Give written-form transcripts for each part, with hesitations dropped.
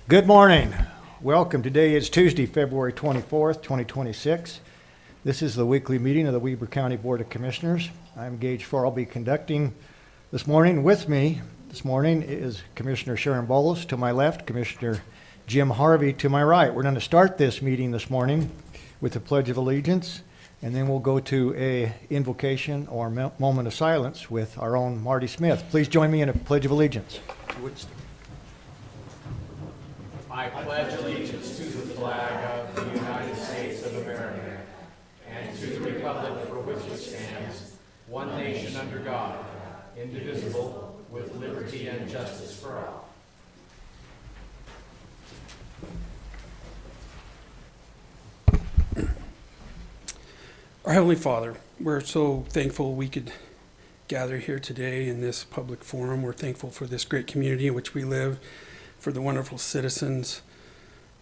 Good morning. Welcome. Today is Tuesday, February 24th, 2026. This is the weekly meeting of the Weber County Board of Commissioners. I'm Gage Farr. I'll be conducting this morning. With me this morning is Commissioner Sharon Bolus to my left, Commissioner Jim Harvey to my right. We're going to start this meeting this morning with the Pledge of Allegiance, and then we'll go to a invocation or moment of silence with our own Marty Smith. Please join me in a Pledge of Allegiance. I pledge allegiance to the flag of the United States of America and to the republic for which it stands, one nation under God, indivisible, with liberty and justice for all. Our Heavenly Father, we're so thankful we could gather here today in this public forum. We're thankful for this great community in which we live, for the wonderful citizens.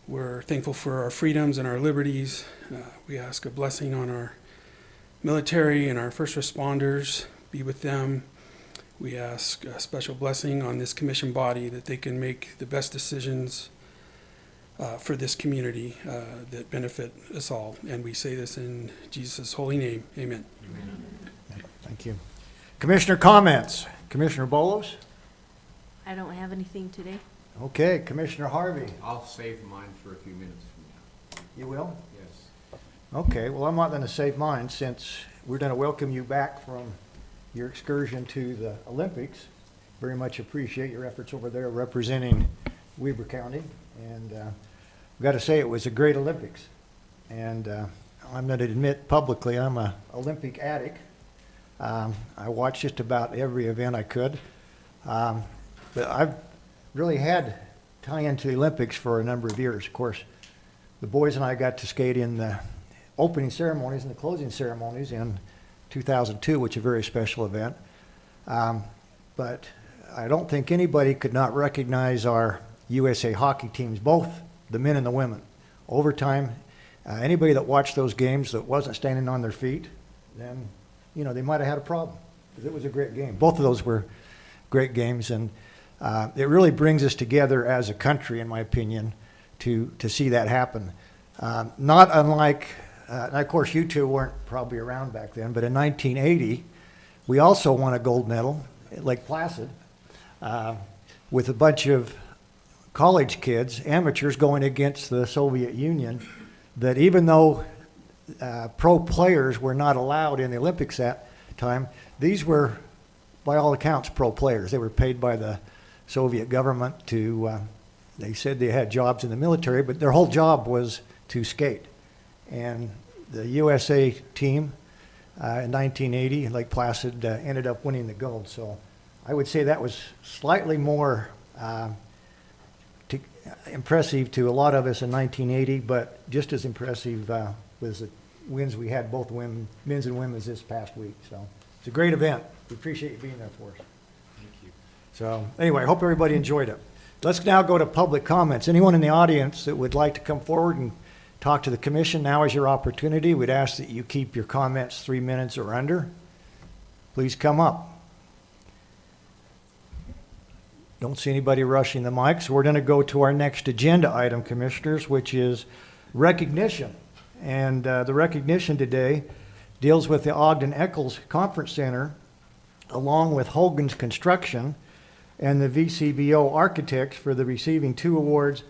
We're thankful for our freedoms and our liberties. We ask a blessing on our military and our first responders. Be with them. We ask a special blessing on this commission body that they can make the best decisions for this community that benefit us all. And we say this in Jesus' holy name. Amen. Amen. Thank you. Commissioner comments. Commissioner Bolus? I don't have anything today. Okay. Commissioner Harvey? I'll save mine for a few minutes from now. You will? Yes. Okay. Well, I'm not going to save mine since we're going to welcome you back from your excursion to the Olympics. Very much appreciate your efforts over there representing Weber County. And I've got to say it was a great Olympics. And I'm going to admit publicly I'm an Olympic addict. I watched just about every event I could. But I've really had tie into the Olympics for a number of years. Of course, the boys and I got to skate in the opening ceremonies and the closing ceremonies in 2002, which is a very special event. But I don't think anybody could not recognize our USA hockey teams, both the men and the women. Overtime, anybody that watched those games that wasn't standing on their feet, then, you know, they might have had a problem, because it was a great game. Both of those were great games, and it really brings us together as a country, in my opinion, to see that happen. Not unlike, and of course you two weren't probably around back then, but in 1980, we also won a gold medal at Lake Placid with a bunch of college kids, amateurs, going against the Soviet Union, that even though pro players were not allowed in the Olympics that time, these were, by all accounts, pro players. They were paid by the Soviet government to, they said they had jobs in the military, but their whole job was to skate. And the USA team in 1980 in Lake Placid ended up winning the gold. So I would say that was slightly more impressive to a lot of us in 1980, but just as impressive was the wins we had, both men's and women's, this past week. So it's a great event. We appreciate you being there for us. Thank you. So anyway, I hope everybody enjoyed it. Let's now go to public comments. Anyone in the audience that would like to come forward and talk to the commission, now is your opportunity. We'd ask that you keep your comments 3 minutes or under. Please come up. Don't see anybody rushing the mic, so we're going to go to our next agenda item, commissioners, which is recognition. And the recognition today deals with the Ogden Eccles Conference Center, along with Hogan's Construction and the VCBO Architects for the receiving 2 awards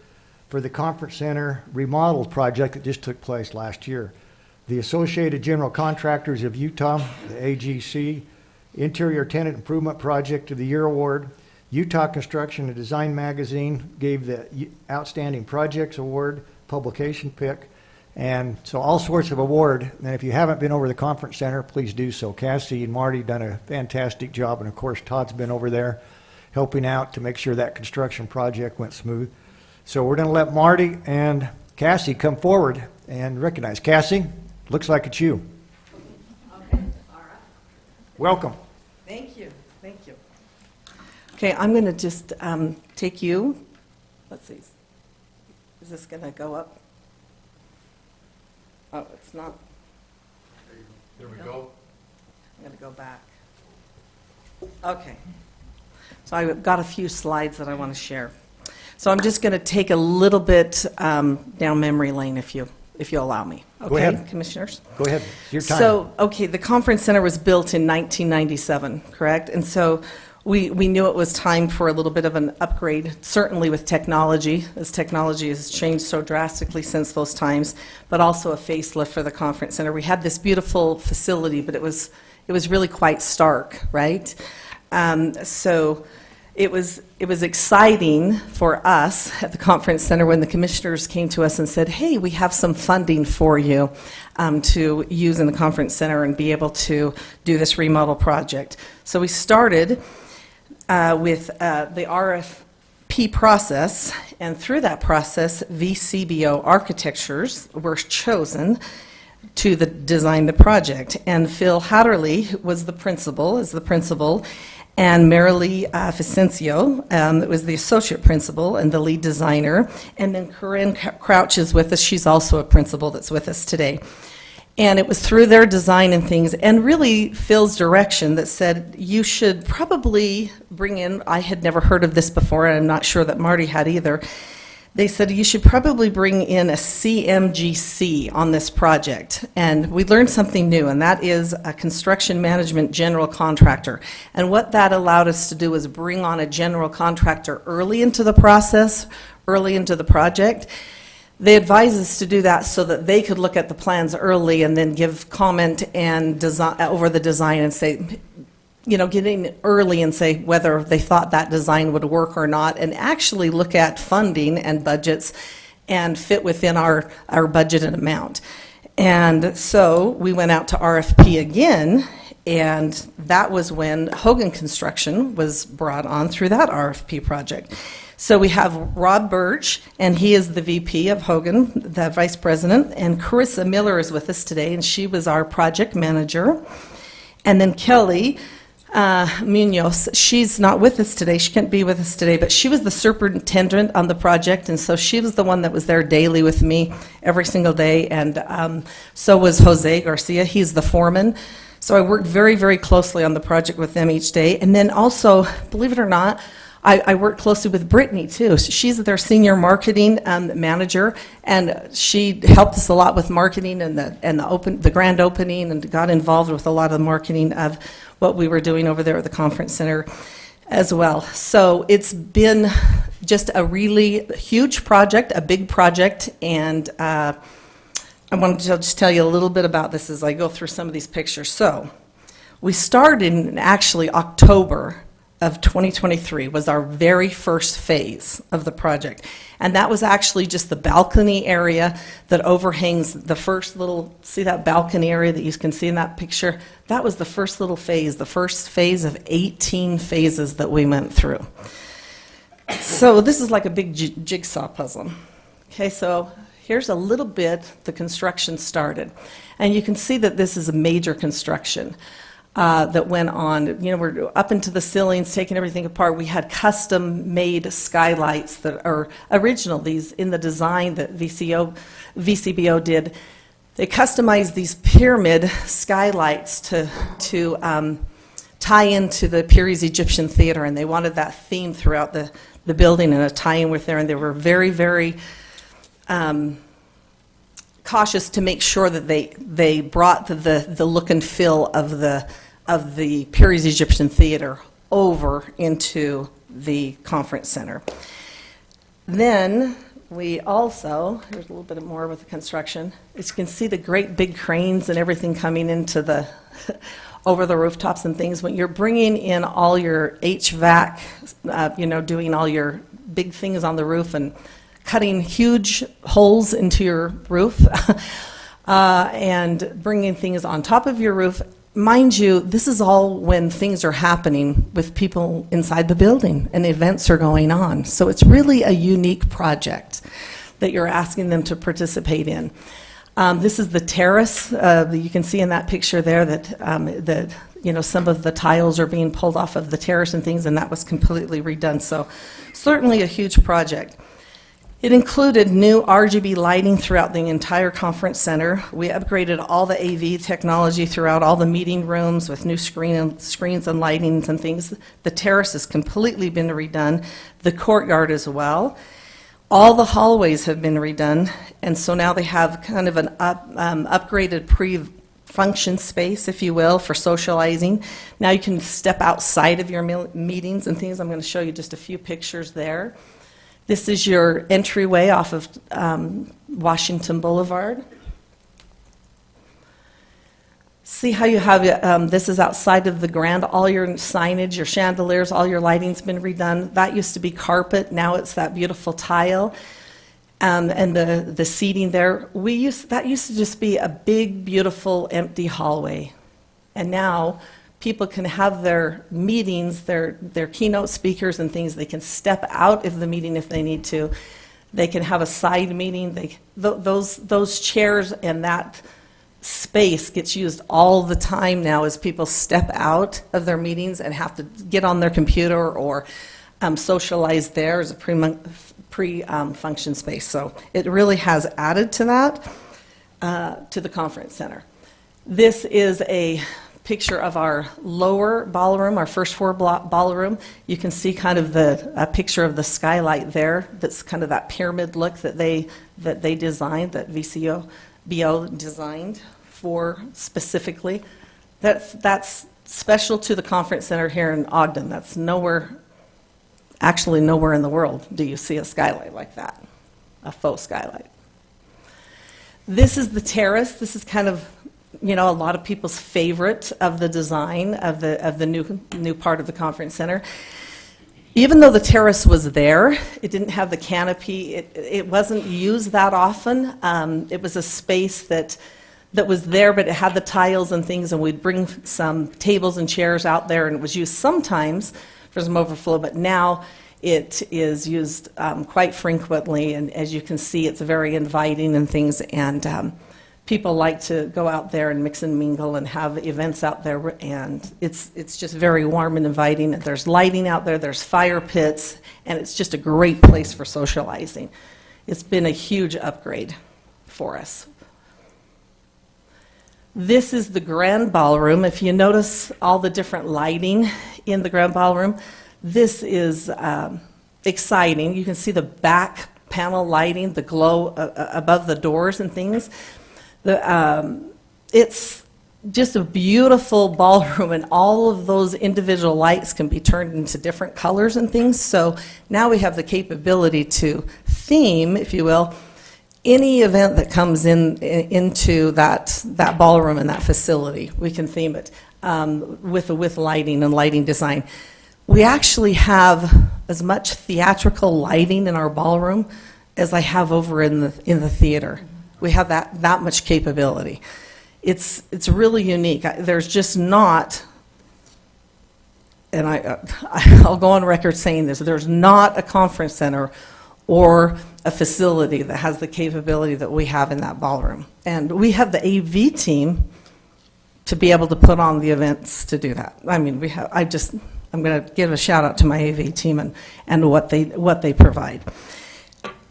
for the Conference Center remodel project that just took place last year. The Associated General Contractors of Utah, the AGC, Interior Tenant Improvement Project of the Year Award. Utah Construction and Design Magazine gave the Outstanding Projects Award, publication pick. And so all sorts of award. And if you haven't been over the conference center, please do so. Cassie and Marty done a fantastic job. And of course, Todd's been over there helping out to make sure that construction project went smooth. So we're going to let Marty and Cassie come forward and recognize. Cassie, looks like it's you. Okay, all right. Welcome. Thank you, thank you. Okay, I'm going to just take you, let's see, is this going to go up? Oh, it's not. There we go. I'm going to go back. Okay. So I've got a few slides that I want to share. So I'm just going to take a little bit down memory lane if you allow me. Okay, Go ahead. Commissioners? Go ahead, it's your time. So, okay, the conference center was built in 1997, correct? And so we knew it was time for a little bit of an upgrade, certainly with technology, as technology has changed so drastically since those times, but also a facelift for the conference center. We had this beautiful facility, but it was really quite stark, right? So it was exciting for us at the conference center when the commissioners came to us and said, hey, we have some funding for you to use in the conference center and be able to do this remodel project. So we started with the RFP process, and through that process, VCBO architectures were chosen to design the project. And Phil Hatterley was the principal, and Marilee Vicencio was the associate principal and the lead designer. And then Corinne Crouch is with us. She's also a principal that's with us today. And it was through their design and things, and really Phil's direction that said, you should probably bring in, I had never heard of this before, and I'm not sure that Marty had either. They said, you should probably bring in a CMGC on this project. And we learned something new, and that is a construction management general contractor. And what that allowed us to do was bring on a general contractor early into the process, early into the project. They advised us to do that so that they could look at the plans early and then give comment and design over the design and say, get in early and say whether they thought that design would work or not, and actually look at funding and budgets and fit within our budgeted amount. And so we went out to RFP again, and that was when Hogan Construction was brought on through that RFP project. So we have Rob Birch, and he is the VP of Hogan, the vice president, and Carissa Miller is with us today, and she was our project manager. And then Kelly Munoz, she's not with us today, she can't be with us today, but she was the superintendent on the project, and so she was the one that was there daily with me every single day, and so was Jose Garcia, he's the foreman. So I worked very, very closely on the project with them each day. And then also, believe it or not, I worked closely with Brittany too. She's their senior marketing manager, and she helped us a lot with marketing and the grand opening, and got involved with a lot of the marketing of what we were doing over there at the conference center as well. So it's been just a really huge project, a big project, and I wanted to just tell you a little bit about this as I go through some of these pictures. So we started in actually October of 2023 was our very first phase of the project. And that was actually just the balcony area that overhangs the first little, see that balcony area that you can see in that picture? That was the first little phase, the first phase of 18 phases that we went through. So this is like a big jigsaw puzzle. Okay, so here's a little bit the construction started. And you can see that this is a major construction. That went on. We're up into the ceilings, taking everything apart. We had custom-made skylights that are original. These in the design that VCBO did. They customized these pyramid skylights to tie into the Peary's Egyptian Theater, and they wanted that theme throughout the building and a tie-in with there. And they were very, very cautious to make sure that they brought the look and feel of the Peary's Egyptian Theater over into the conference center. Then we also, here's a little bit more with the construction, as you can see the great big cranes and everything coming into the over the rooftops and things. When you're bringing in all your HVAC, doing all your big things on the roof and cutting huge holes into your roof and bringing things on top of your roof. Mind you, this is all when things are happening with people inside the building and events are going on. So it's really a unique project that you're asking them to participate in. This is the terrace. You can see in that picture there that some of the tiles are being pulled off of the terrace and things, and that was completely redone. So certainly a huge project. It included new RGB lighting throughout the entire conference center. We upgraded all the AV technology throughout all the meeting rooms with new screens and lightings and things. The terrace has completely been redone, the courtyard as well. All the hallways have been redone, and so now they have kind of an upgraded pre-function space, if you will, for socializing. Now you can step outside of your meetings and things. I'm going to show you just a few pictures there. This is your entryway off of Washington Boulevard. See how you have, this is outside of the grand, all your signage, your chandeliers, all your lighting's been redone. That used to be carpet, now it's that beautiful tile. And the seating there, that used to just be a big, beautiful, empty hallway. And now people can have their meetings, their keynote speakers and things. They can step out of the meeting if they need to. They can have a side meeting. Those chairs and that space gets used all the time now as people step out of their meetings and have to get on their computer or socialize there as a pre-function space. So it really has added to that, to the conference center. This is a picture of our lower ballroom, our first floor ballroom. You can see kind of a picture of the skylight there. That's kind of that pyramid look that they designed, that BO designed for specifically. That's special to the conference center here in Ogden. That's actually nowhere in the world do you see a skylight like that, a faux skylight. This is the terrace. This is kind of, a lot of people's favorite of the design of the new part of the conference center. Even though the terrace was there, it didn't have the canopy. It wasn't used that often. It was a space that was there, but it had the tiles and things, and we'd bring some tables and chairs out there, and it was used sometimes for some overflow, but now it is used quite frequently, and as you can see, it's very inviting and things, and people like to go out there and mix and mingle and have events out there, and it's just very warm and inviting. There's lighting out there, there's fire pits, and it's just a great place for socializing. It's been a huge upgrade for us. This is the grand ballroom. If you notice all the different lighting in the grand ballroom, this is exciting. You can see the back panel lighting, the glow above the doors and things. It's just a beautiful ballroom, and all of those individual lights can be turned into different colors and things. So now we have the capability to theme, if you will, any event that comes into that ballroom and that facility. We can theme it with lighting and lighting design. We actually have as much theatrical lighting in our ballroom as I have over in the theater. We have that much capability. It's really unique. There's just not, and I'll go on record saying this, there's not a conference center or a facility that has the capability that we have in that ballroom. And we have the AV team to be able to put on the events to do that. I mean, I'm going to give a shout out to my AV team and what they provide.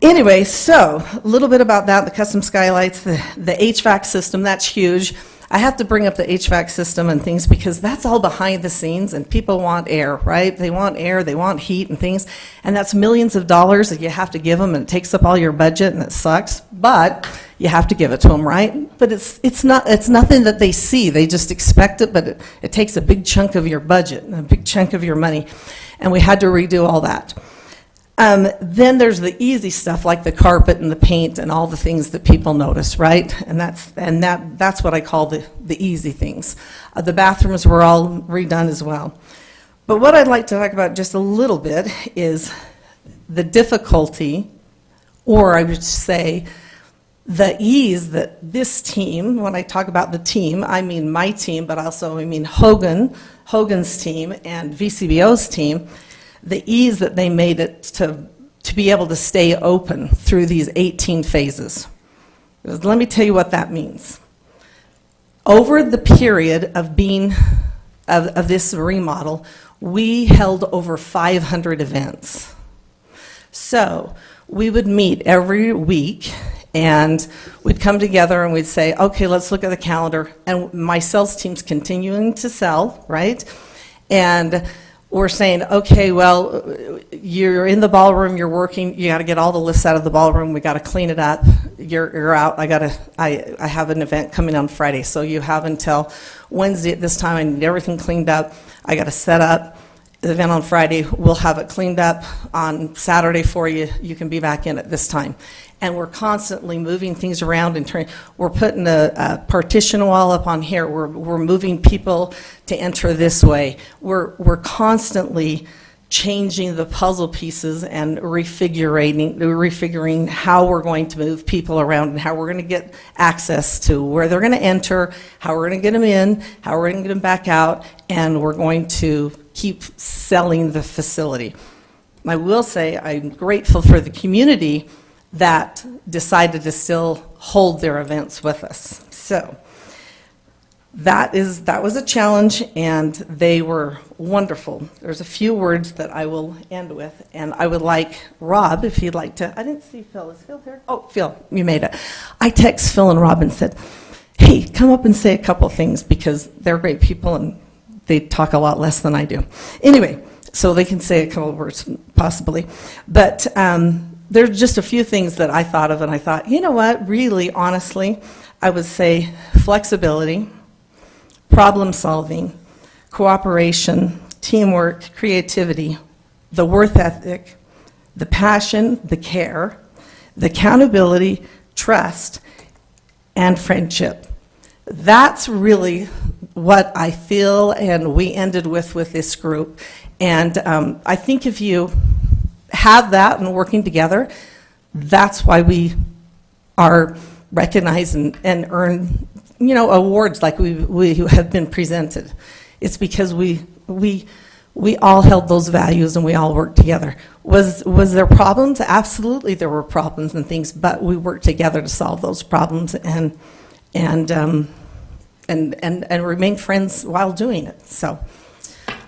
Anyway, so a little bit about that, the custom skylights, the HVAC system, that's huge. I have to bring up the HVAC system and things because that's all behind the scenes, and people want air, right? They want air, they want heat and things, and that's millions of dollars that you have to give them, and it takes up all your budget, and it sucks, but you have to give it to them, right? But it's nothing that they see. They just expect it, but it takes a big chunk of your budget, and a big chunk of your money, and we had to redo all that. Then there's the easy stuff like the carpet and the paint and all the things that people notice, right? And that's what I call the easy things. The bathrooms were all redone as well. But what I'd like to talk about just a little bit is the difficulty, or I would say the ease that this team, when I talk about the team, I mean my team, but also I mean Hogan's team and VCBO's team, the ease that they made it to be able to stay open through these 18 phases. Let me tell you what that means. Over the period of this remodel, we held over 500 events. So we would meet every week, and we'd come together and we'd say, okay, let's look at the calendar. And my sales team's continuing to sell, right? And we're saying, okay, well, you're in the ballroom, you're working, you got to get all the lifts out of the ballroom, we got to clean it up, you're out, I have an event coming on Friday, so you have until Wednesday at this time, I need everything cleaned up, I got to set up the event on Friday, we'll have it cleaned up on Saturday for you, you can be back in at this time. And we're constantly moving things around and turning. We're putting a partition wall up on here. We're moving people to enter this way. We're constantly changing the puzzle pieces and refiguring how we're going to move people around and how we're going to get access to where they're going to enter, how we're going to get them in, how we're going to get them back out, and we're going to keep selling the facility. I will say I'm grateful for the community that decided to still hold their events with us. So that was a challenge, and they were wonderful. There's a few words that I will end with, and I would like Rob, if he'd like to. I didn't see Phil. Is Phil here? Oh, Phil, you made it. I text Phil and Rob and said, hey, come up and say a couple things, because they're great people and they talk a lot less than I do. Anyway, so they can say a couple of words possibly. But there's just a few things that I thought of, and I thought, you know what, really, honestly, I would say flexibility, problem solving, cooperation, teamwork, creativity, the work ethic, the passion, the care, the accountability, trust, and friendship. That's really what I feel, and we ended with this group. And I think if you have that and working together, that's why we are recognized and earn, awards like we have been presented. It's because we all held those values and we all worked together. Was there problems? Absolutely, there were problems and things, but we worked together to solve those problems and remain friends while doing it.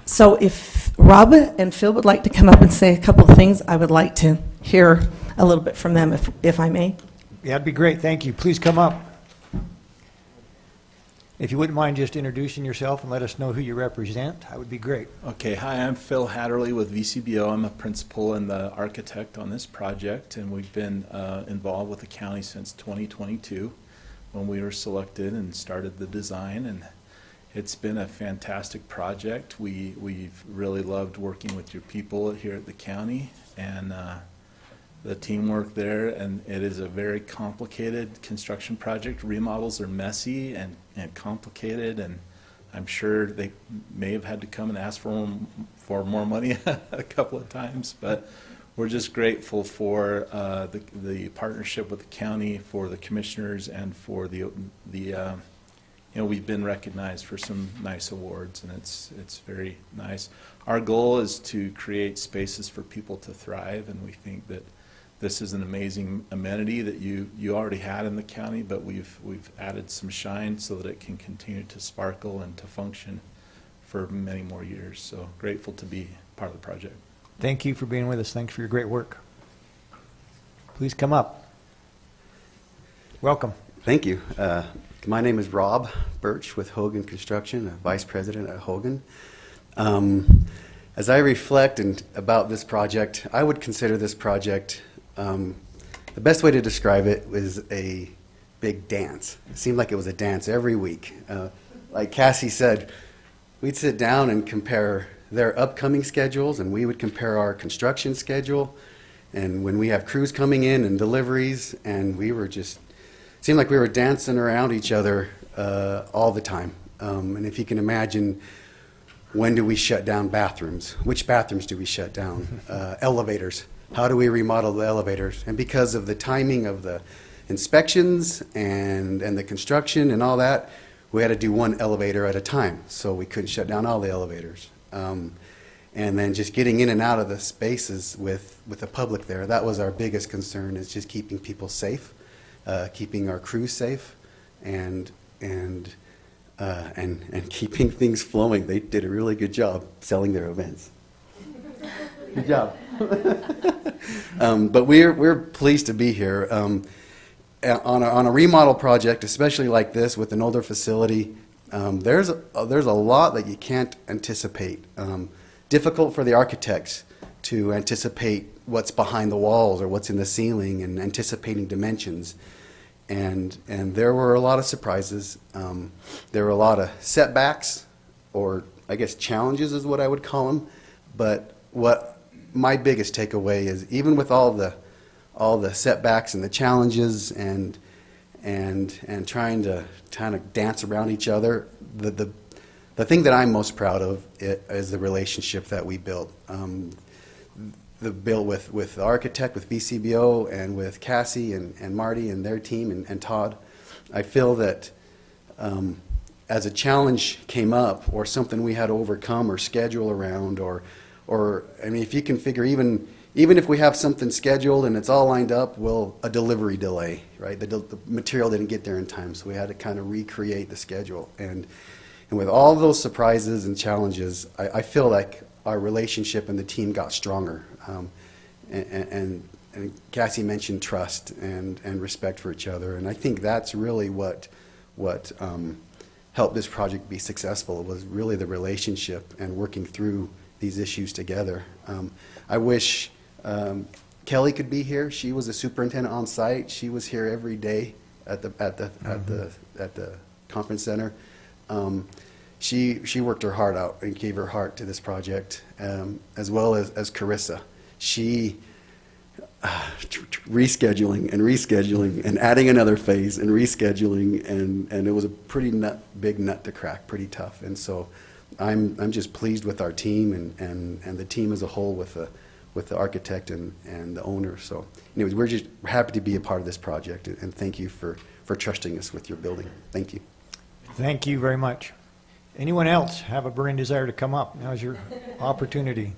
So if Rob and Phil would like to come up and say a couple of things, I would like to hear a little bit from them, if I may. Yeah, that'd be great. Thank you. Please come up. If you wouldn't mind just introducing yourself and let us know who you represent, that would be great. Okay, hi, I'm Phil Hatterley with VCBO. I'm a principal and the architect on this project, and we've been involved with the county since 2022 when we were selected and started the design, and it's been a fantastic project. We've really loved working with your people here at the county and the teamwork there, and it is a very complicated construction project. Remodels are messy and complicated, and I'm sure they may have had to come and ask for more money a couple of times, but we're just grateful for the partnership with the county, for the commissioners, and for we've been recognized for some nice awards, and it's very nice. Our goal is to create spaces for people to thrive, and we think that this is an amazing amenity that you already had in the county, but we've added some shine so that it can continue to sparkle and to function for many more years. So grateful to be part of the project. Thank you for being with us. Thanks for your great work. Please come up. Welcome. Thank you. My name is Rob Birch with Hogan Construction, a vice president at Hogan. As I reflect about this project, I would consider this project, the best way to describe it was a big dance. It seemed like it was a dance every week. Like Cassie said, we'd sit down and compare their upcoming schedules, and we would compare our construction schedule, and when we have crews coming in and deliveries, and we were just seemed like we were dancing around each other all the time. And if you can imagine, when do we shut down bathrooms? Which bathrooms do we shut down? Elevators. How do we remodel the elevators? And because of the timing of the inspections and the construction and all that, we had to do one elevator at a time, so we couldn't shut down all the elevators. And then just getting in and out of the spaces with the public there, that was our biggest concern, is just keeping people safe, keeping our crews safe, and keeping things flowing. They did a really good job selling their events. Good job. But we're pleased to be here. On a remodel project, especially like this with an older facility, there's a lot that you can't anticipate. Difficult for the architects to anticipate what's behind the walls or what's in the ceiling and anticipating dimensions. And there were a lot of surprises. There were a lot of setbacks, or I guess challenges is what I would call them. But what my biggest takeaway is, even with all the setbacks and the challenges and trying to kind of dance around each other, the thing that I'm most proud of is the relationship that we built. The build with the architect, with VCBO, and with Cassie and Marty and their team and Todd. I feel that as a challenge came up, or something we had to overcome or schedule around, or I mean, if you can figure, even if we have something scheduled and it's all lined up, well, a delivery delay, right? The material didn't get there in time, so we had to kind of recreate the schedule. And with all those surprises and challenges, I feel like our relationship and the team got stronger. And Cassie mentioned trust and respect for each other, and I think that's really what helped this project be successful. It was really the relationship and working through these issues together. I wish Kelly could be here. She was a superintendent on site. She was here every day at the conference center. She worked her heart out and gave her heart to this project, as well as Carissa. She rescheduling and adding another phase and rescheduling, and it was a pretty big nut to crack, pretty tough. And so I'm just pleased with our team and the team as a whole, with the architect and the owner. So anyways, we're just happy to be a part of this project, and thank you for trusting us with your building. Thank you. Thank you very much. Anyone else have a burning desire to come up? Now's your opportunity.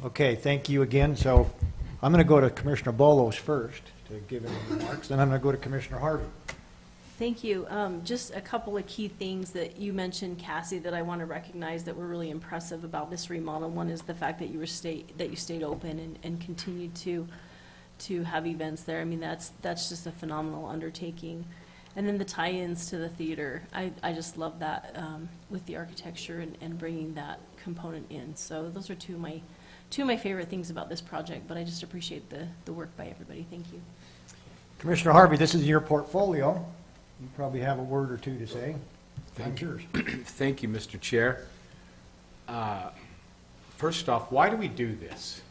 Okay, thank you again. So I'm going to go to Commissioner Bolos first to give him remarks, then I'm going to go to Commissioner Harvey. Thank you. Just a couple of key things that you mentioned, Cassie, that I want to recognize that were really impressive about this remodel. One is the fact that you stayed open and continued to have events there. I mean, that's just a phenomenal undertaking. And then the tie-ins to the theater, I just love that with the architecture and bringing that component in. So those are two of my favorite things about this project, but I just appreciate the work by everybody. Thank you. Commissioner Harvey, this is your portfolio. You probably have a word or two to say. Thank yours. Thank you, Mr. Chair. First off, why do we do this?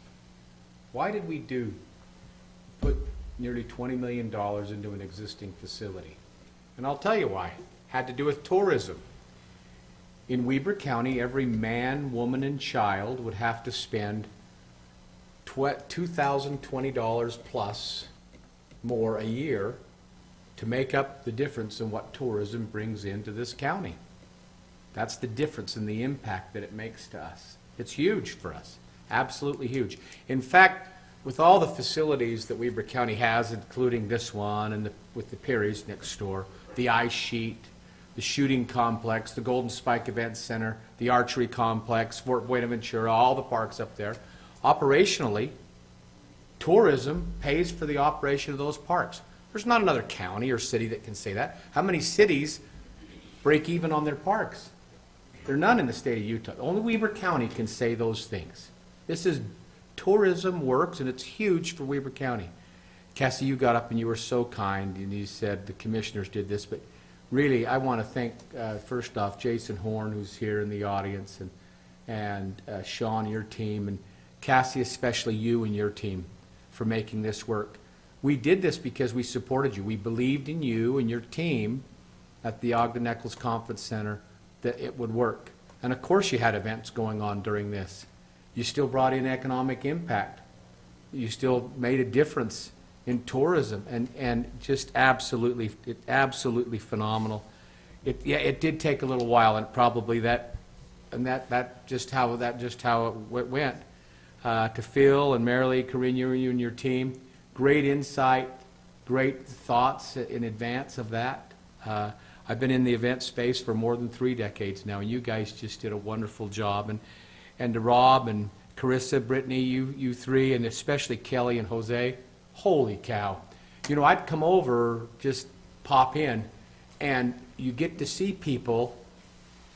Why did we put nearly $20 million into an existing facility? And I'll tell you why. Had to do with tourism. In Weber County, every man, woman, and child would have to spend $2,020 plus more a year to make up the difference in what tourism brings into this county. That's the difference in the impact that it makes to us. It's huge for us, absolutely huge. In fact, with all the facilities that Weber County has, including this one and with the Perry's next door, the ice sheet, the shooting complex, the Golden Spike Event Center, the archery complex, Fort Buenaventura, all the parks up there, operationally, tourism pays for the operation of those parks. There's not another county or city that can say that. How many cities break even on their parks? There are none in the state of Utah. Only Weber County can say those things. This is tourism works, and it's huge for Weber County. Cassie, you got up and you were so kind, and you said the commissioners did this, but really, I want to thank, first off, Jason Horn, who's here in the audience, and Sean, your team, and Cassie, especially you and your team, for making this work. We did this because we supported you. We believed in you and your team at the Ogden Eccles Conference Center that it would work. And of course you had events going on during this. You still brought in economic impact. You still made a difference in tourism, and just absolutely phenomenal. It did take a little while, and probably that just how it went. To Phil and Marilee, Corinne, you and your team, great insight, great thoughts in advance of that. I've been in the event space for more than 3 decades now, and you guys just did a wonderful job. And to Rob and Carissa, Brittany, you three, and especially Kelly and Jose, holy cow. You know, I'd come over, just pop in, and you get to see people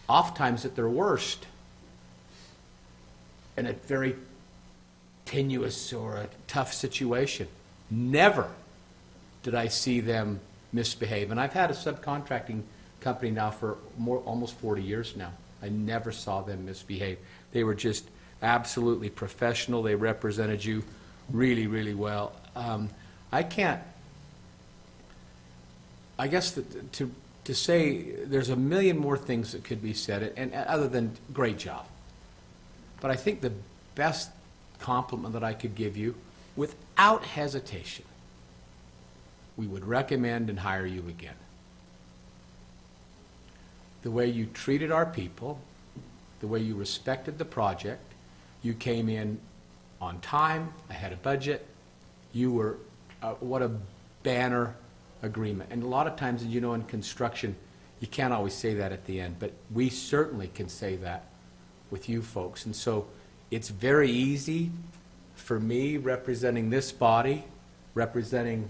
oftentimes at their worst in a very tenuous or a tough situation. Never did I see them misbehave. And I've had a subcontracting company now for almost 40 years now. I never saw them misbehave. They were just absolutely professional. They represented you really, really well. I guess to say there's a million more things that could be said, and other than great job. But I think the best compliment that I could give you, without hesitation, we would recommend and hire you again. The way you treated our people, the way you respected the project, you came in on time, ahead of budget. You were, what a banner agreement. And a lot of times, you know, in construction, you can't always say that at the end, but we certainly can say that with you folks. And so it's very easy for me, representing this body, representing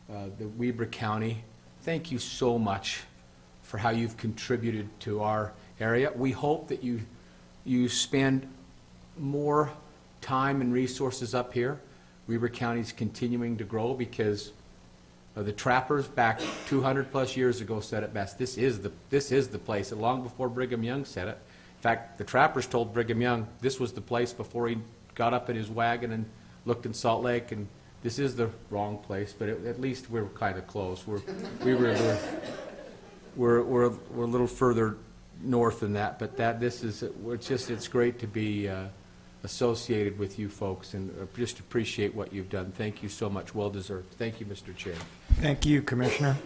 the Weber County. Thank you so much for how you've contributed to our area. We hope that you spend more time and resources up here. Weber County is continuing to grow because the trappers back 200 plus years ago said it best. This is the place, and long before Brigham Young said it. In fact, the trappers told Brigham Young this was the place before he got up in his wagon and looked in Salt Lake, and this is the wrong place, but at least we're kind of close. We're a little further north than that, but it's great to be associated with you folks, and just appreciate what you've done. Thank you so much. Well deserved. Thank you, Mr. Chair. Thank you, Commissioner.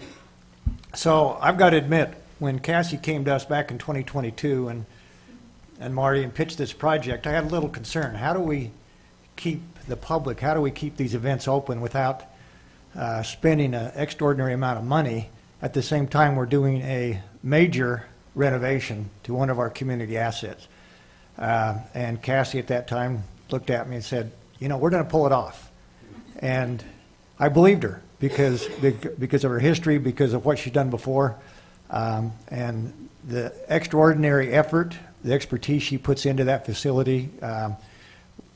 So I've got to admit, when Cassie came to us back in 2022 and Marty and pitched this project, I had a little concern. How do we keep the public, how do we keep these events open without spending an extraordinary amount of money? At the same time, we're doing a major renovation to one of our community assets. And Cassie at that time looked at me and said, you know, we're going to pull it off. And I believed her because of her history, because of what she's done before, and the extraordinary effort, the expertise she puts into that facility.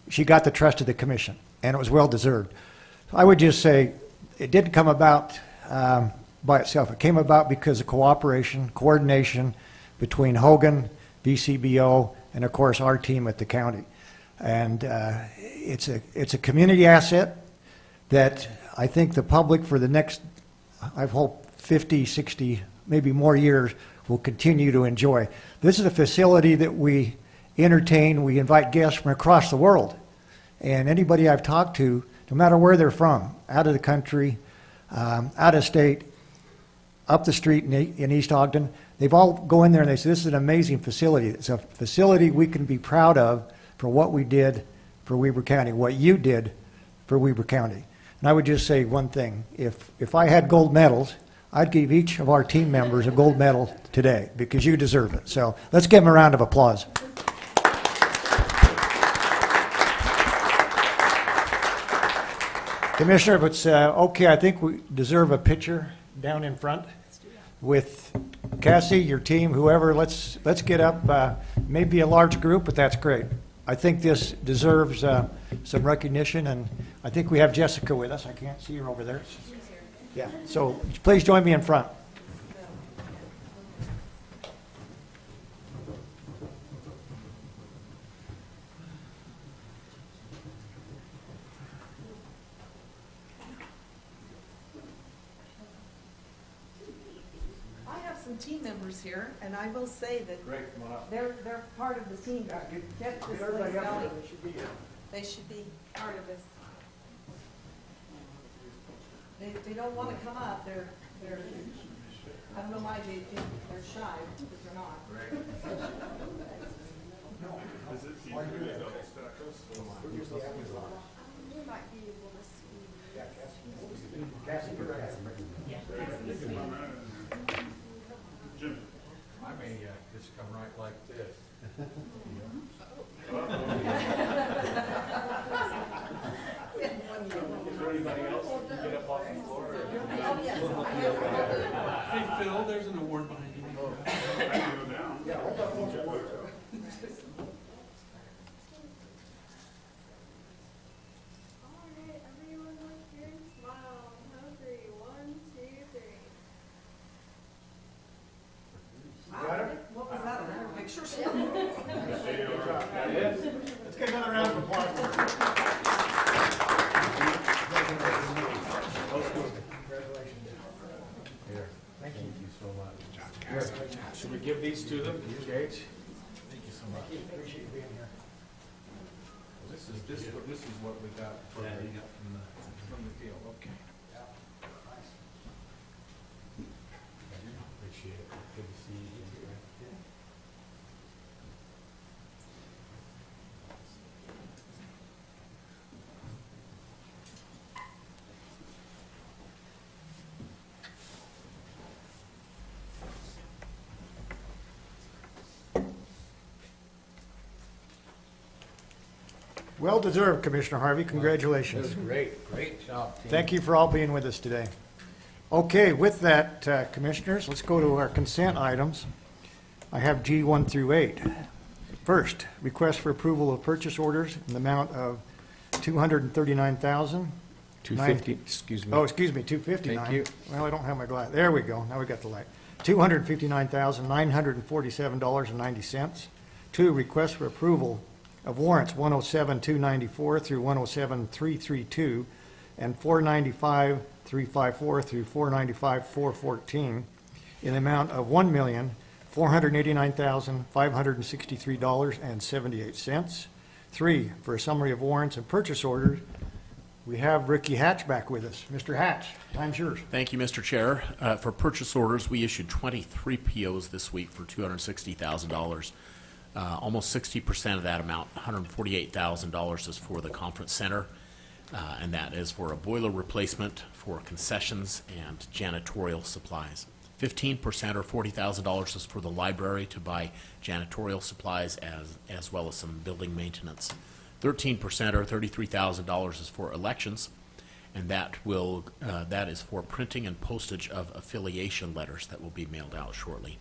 She got the trust of the commission, and it was well deserved. I would just say it didn't come about by itself. It came about because of cooperation, coordination between Hogan, VCBO, and of course our team at the county. And it's a community asset that I think the public for the next, I hope 50, 60, maybe more years will continue to enjoy. This is a facility that we entertain, we invite guests from across the world. And anybody I've talked to, no matter where they're from, out of the country, out of state, up the street in East Ogden, they've all go in there and they say, this is an amazing facility. It's a facility we can be proud of for what we did for Weber County, what you did for Weber County. And I would just say one thing. If I had gold medals, I'd give each of our team members a gold medal today because you deserve it. So let's give them a round of applause. Commissioner, if it's okay, I think we deserve a picture down in front with Cassie, your team, whoever. Let's get up, maybe a large group, but that's great. I think this deserves some recognition, and I think we have Jessica with us. I can't see her over there. Yeah, so please join me in front. Team members here, and I will say that they're part of the team. Get this place going. They should be part of this. They don't want to come up. They're I don't know why they're shy, but they're not. You might be able to see. Cassie, Jim, I'm may just come right like this. Is there anybody else that can get up off the floor? Hey, Phil, there's an award behind you. All right, everyone look here and smile. Count of three. 1, 2, 3. Let's get another round of applause. Here. Thank you so much. Should we give these to them? Gage? Thank you so much. Appreciate you being here. This is what we got from the deal, okay. Appreciate it. Good to see you. Well deserved, Commissioner Harvey. Congratulations. Great job, team. Thank you for all being with us today. Okay, with that, Commissioners, let's go to our consent items. I have G1 through 8. First, request for approval of purchase orders in the amount of $239,000. 250, excuse me. Oh, excuse me, 259. Thank you. Well, I don't have my glass. There we go. Now we got the light. $259,947.90. 2, request for approval of warrants 107,294 through 107,332 and 495,354 through 495,414 in the amount of $1,489,563.78. 3, for a summary of warrants and purchase orders, we have Ricky Hatch back with us. Mr. Hatch, time's yours. Thank you, Mr. Chair. For purchase orders, we issued 23 POs this week for $260,000. Almost 60% of that amount, $148,000, is for the conference center, and that is for a boiler replacement, for concessions, and janitorial supplies. 15% or $40,000 is for the library to buy janitorial supplies as well as some building maintenance. 13% or $33,000 is for elections, and that is for printing and postage of affiliation letters that will be mailed out shortly.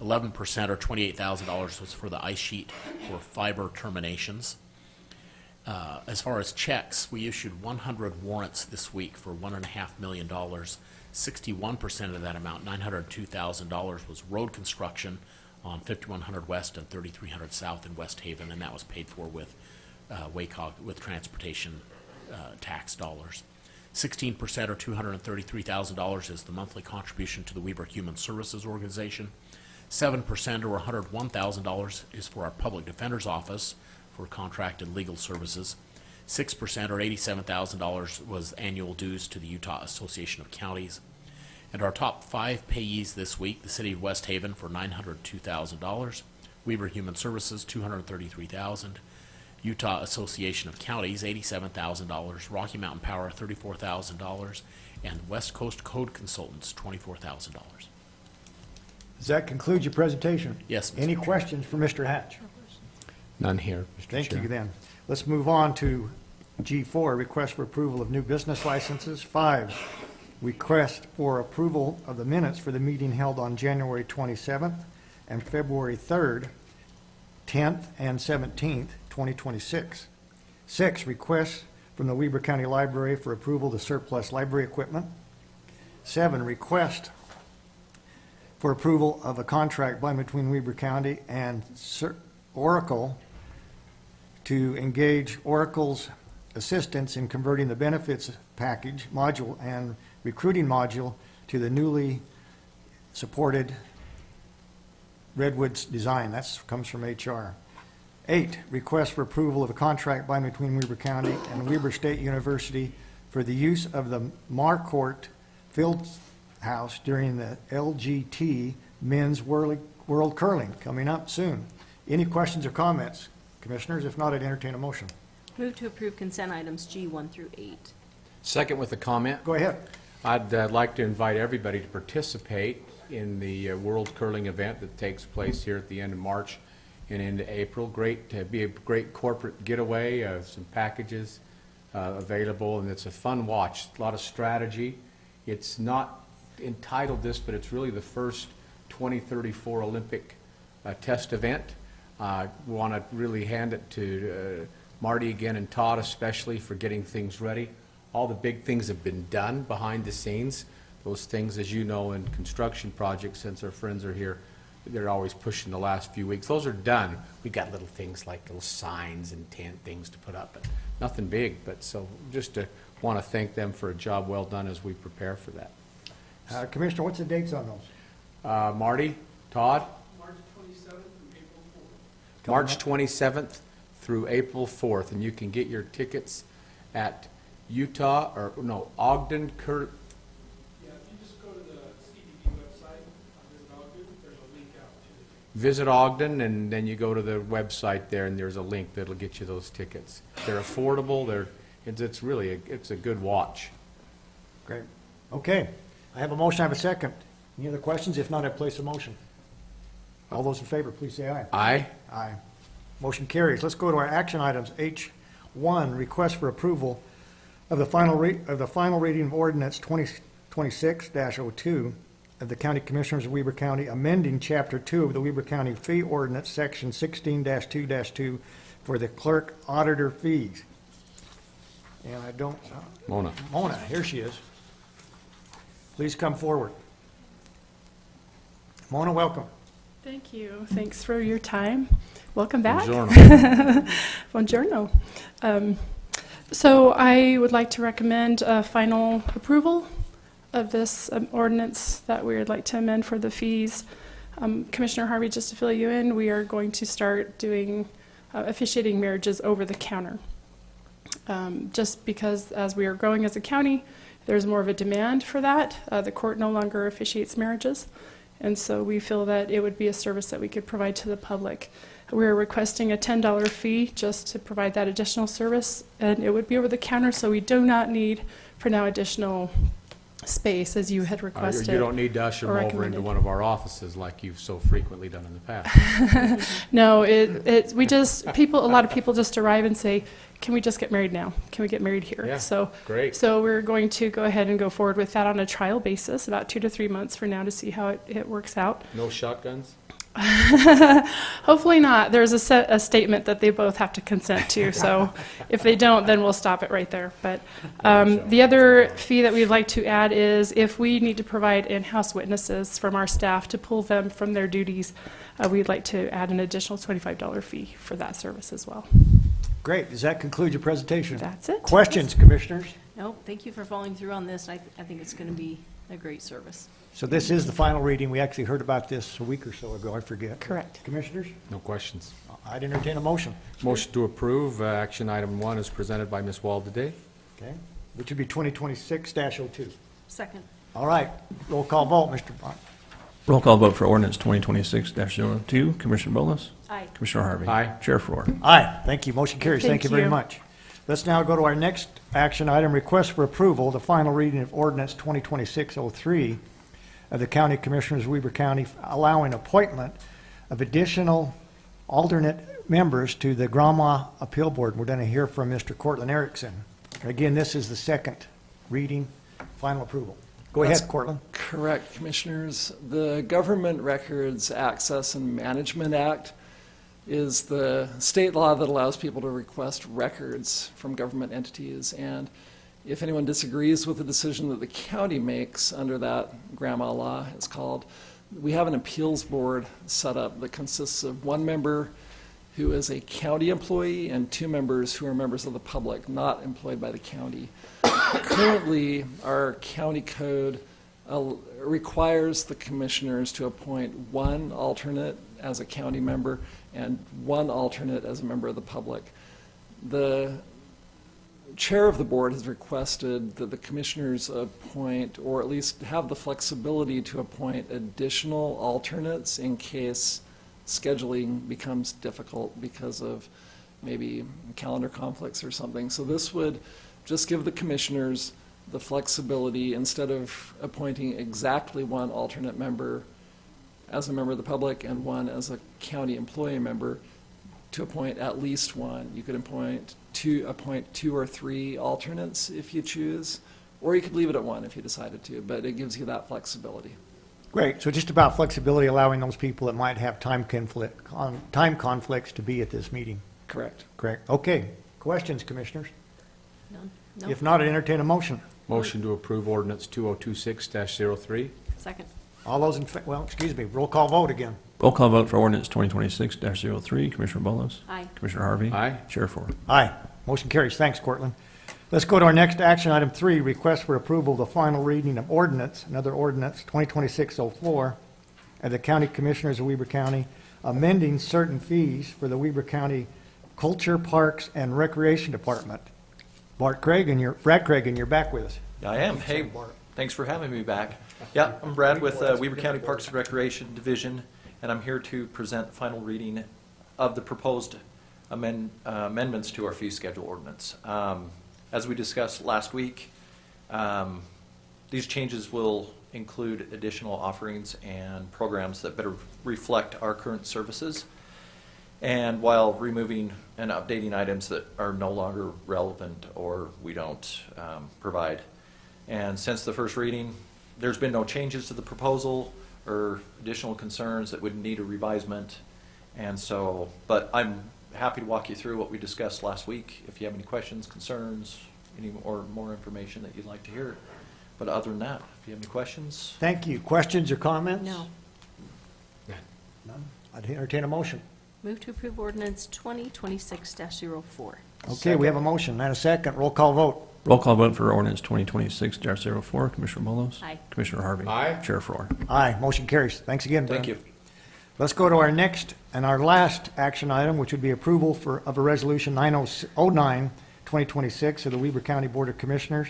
11% or $28,000 was for the ice sheet for fiber terminations. As far as checks, we issued 100 warrants this week for $1.5 million. 61% of that amount, $902,000, was road construction on 5100 West and 3300 South in West Haven, and that was paid for with WACOG, with transportation tax dollars. 16% or $233,000 is the monthly contribution to the Weber Human Services Organization. 7% or $101,000 is for our Public Defender's Office for contracted legal services. 6% or $87,000 was annual dues to the Utah Association of Counties. And our top 5 payees this week, the City of West Haven for $902,000, Weber Human Services $233,000, Utah Association of Counties $87,000, Rocky Mountain Power $34,000, and West Coast Code Consultants $24,000. Does that conclude your presentation? Yes, Mr. Any Chair. questions for Mr. Hatch? None here, Mr. Thank Chair. you then. Let's move on to G4, request for approval of new business licenses. 5, request for approval of the minutes for the meeting held on January 27th and February 3rd, 10th, and 17th, 2026. 6, request from the Weber County Library for approval of the surplus library equipment. 7, request for approval of a contract by and between Weber County and Oracle to engage Oracle's assistance in converting the benefits package module and recruiting module to the newly supported Redwoods design. That comes from HR. 8, request for approval of a contract by and between Weber County and Weber State University for the use of the Marquardt Field House during the LGT Men's World Curling coming up soon. Any questions or comments, Commissioners? If not, I'd entertain a motion. Move to approve consent items G1 through 8. Second with a comment. Go ahead. I'd like to invite everybody to participate in the World Curling event that takes place here at the end of March and into April. Great to be a great corporate getaway, some packages available, and it's a fun watch. A lot of strategy. It's not entitled this, but it's really the first 2034 Olympic test event. We want to really hand it to Marty again and Todd especially for getting things ready. All the big things have been done behind the scenes. Those things, as you know, in construction projects, since our friends are here, they're always pushing the last few weeks. Those are done. We got little things like little signs and tent things to put up, but nothing big. But so just to want to thank them for a job well done as we prepare for that. Commissioner, what's the dates on those? Marty, Todd? March 27th through April 4th. March 27th through April 4th, and you can get your tickets at Ogden Kurt. Yeah, if you just go to the CDD website, Visit Ogden, there's a link out to the Visit Ogden, and then you go to the website there, and there's a link that'll get you those tickets. They're affordable. It's really it's a good watch. Great. Okay. I have a motion, I have a second. Any other questions? If not, I place a motion. All those in favor, please say aye. Aye. Aye. Motion carries. Let's go to our action items. H1, request for approval of the final reading of ordinance 2026-02 of the County Commissioners of Weber County, amending Chapter 2 of the Weber County Fee Ordinance, Section 16-2-2 for the clerk auditor fees. And I don't... Mona. Mona, here she is. Please come forward. Mona, welcome. Thank you. Thanks for your time. Welcome back. Buongiorno. Buongiorno. So I would like to recommend final approval of this ordinance that we would like to amend for the fees. Commissioner Harvey, just to fill you in, we are going to start doing officiating marriages over the counter. Just because as we are growing as a county, there's more of a demand for that. The court no longer officiates marriages, and so we feel that it would be a service that we could provide to the public. We're requesting a $10 fee just to provide that additional service, and it would be over the counter, so we do not need, for now, additional space as you had requested. You don't need to usher or them over into recommended. one of our offices like you've so frequently done in the past. No, a lot of people just arrive and say, can we just get married now? Can we get married here? Yeah, So great. So we're going to go ahead and go forward with that on a trial basis, about 2 to 3 months for now to see how it works out. No shotguns? Hopefully not. There's a statement that they both have to consent to, so if they don't, then we'll stop it right there. But the other fee that we'd like to add is if we need to provide in-house witnesses from our staff to pull them from their duties, we'd like to add an additional $25 fee for that service as well. Great. Does that conclude your presentation? That's it. Questions, commissioners? No, thank you for following through on this. I think it's going to be a great service. So this is the final reading. We actually heard about this a week or so ago. I forget. Correct. Commissioners, No questions. I'd entertain a motion. Motion to approve, action item 1 is presented by Ms. Wall today. Okay. Which would be 2026-02. Second. All right. Roll call vote, Mr. Bont. Roll call vote for ordinance 2026-02. Commissioner Bolas? Aye. Commissioner Harvey? Aye. Chair Floor? Aye. Thank you. Motion carries. Thank you very you. much. Let's now go to our next action item, request for approval, the final reading of ordinance 2026-03 of the County Commissioners of Weber County, allowing appointment of additional alternate members to the Grandma Appeal Board. We're going to hear from Mr. Cortland Erickson. Again, this is the second reading, final approval. Go ahead, That's Cortland. Correct, Commissioners. The Government Records Access and Management Act is the state law that allows people to request records from government entities. And if anyone disagrees with the decision that the county makes under that grandma law, it's called, we have an appeals board set up that consists of one member who is a county employee and 2 members who are members of the public, not employed by the county. Currently, our county code requires the commissioners to appoint 1 alternate as a county member and 1 alternate as a member of the public. The chair of the board has requested that the commissioners appoint, or at least have the flexibility to appoint additional alternates in case scheduling becomes difficult because of maybe calendar conflicts or something. So this would just give the commissioners the flexibility, instead of appointing exactly one alternate member as a member of the public and one as a county employee member, to appoint at least one. You could appoint two or three alternates if you choose, or you could leave it at one if you decided to, but it gives you that flexibility. Great. So just about flexibility, allowing those people that might have time conflicts to be at this meeting. Correct. Correct. Okay. Questions, commissioners? None? No? If not, I entertain a motion. Motion to approve ordinance 2026-03. Second. All those in, roll call vote again. Roll call vote for ordinance 2026-03. Commissioner Bolos? Aye. Commissioner Harvey? Aye. Chair for. Aye. Motion carries. Thanks, Cortland. Let's go to our next action, item 3, request for approval of the final reading of ordinance, another ordinance, 2026-04, of the County Commissioners of Weber County, amending certain fees for the Weber County Culture, Parks, and Recreation Department. Brad Craig, and you're back with us. I am. Hey, thanks for having me back. Yeah, I'm Brad with Weber County Parks and Recreation Division, and I'm here to present the final reading of the proposed amendments to our fee schedule ordinance. As we discussed last week, these changes will include additional offerings and programs that better reflect our current services, and while removing and updating items that are no longer relevant or we don't provide. And since the first reading, there's been no changes to the proposal or additional concerns that would need a revisement. And so, but I'm happy to walk you through what we discussed last week. If you have any questions, concerns, or more information that you'd like to hear. But other than that, if you have any questions. Thank you. Questions or comments? No. None? I'd entertain a motion. Move to approve ordinance 2026-04. Okay, we have a motion and a second. Roll call vote. Roll call vote for ordinance 2026-04. Commissioner Bolos? Aye. Commissioner Harvey? Aye. Chair for. Aye. Motion carries. Thanks again, Brad. Thank you. Let's go to our next and our last action item, which would be approval of a resolution 909-2026 of the Weber County Board of Commissioners,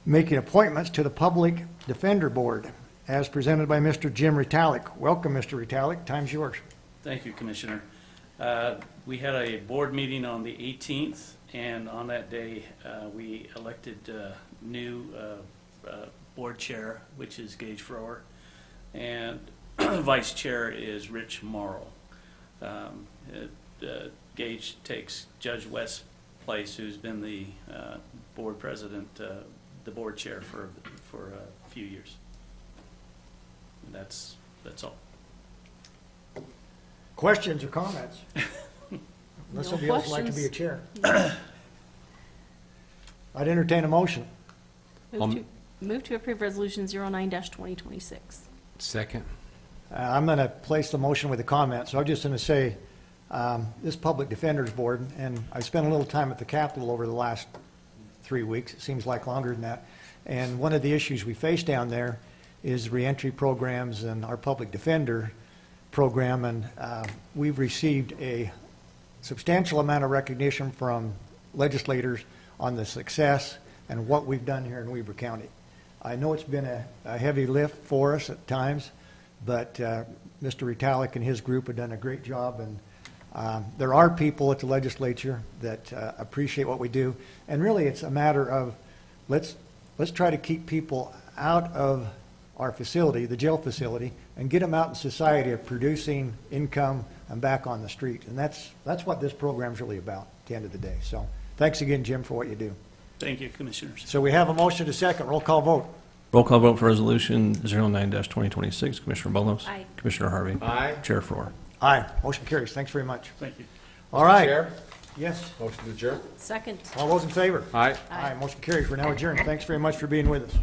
making appointments to the Public Defender Board, as presented by Mr. Jim Ritalik. Welcome, Mr. Ritalik. Time's yours. Thank you, Commissioner. We had a board meeting on the 18th, and on that day, we elected new board chair, which is Gage Frower, and vice chair is Rich Morrow. Gage takes Judge West's place, who's been the board president, the board chair for a few years. And that's all. Questions or comments? Unless No somebody else would like to be a questions. chair. I'd entertain a motion. Move to approve resolution 09-2026. Second. I'm going to place the motion with a comment, so I'm just going to say, this Public Defenders Board, and I spent a little time at the Capitol over the last 3 weeks, it seems like longer than that, and one of the issues we face down there is reentry programs and our public defender program, and we've received a substantial amount of recognition from legislators on the success and what we've done here in Weber County. I know it's been a heavy lift for us at times, but Mr. Ritalik and his group have done a great job, and there are people at the legislature that appreciate what we do, and really it's a matter of let's try to keep people out of our facility, the jail facility, and get them out in society of producing income and back on the street. And that's what this program's really about at the end of the day. So thanks again, Jim, for what you do. Thank you, Commissioners. So we have a motion to second. Roll call vote. Roll call vote for resolution 09-2026. Commissioner Bolos? Aye. Commissioner Harvey? Aye. Chair for. Aye. Motion carries. Thanks very much. Thank you. All right. Chair, Yes. motion to adjourn. Second. All those in favor? Aye. Aye. Motion carries. We're now adjourned. Thanks very much for being with us.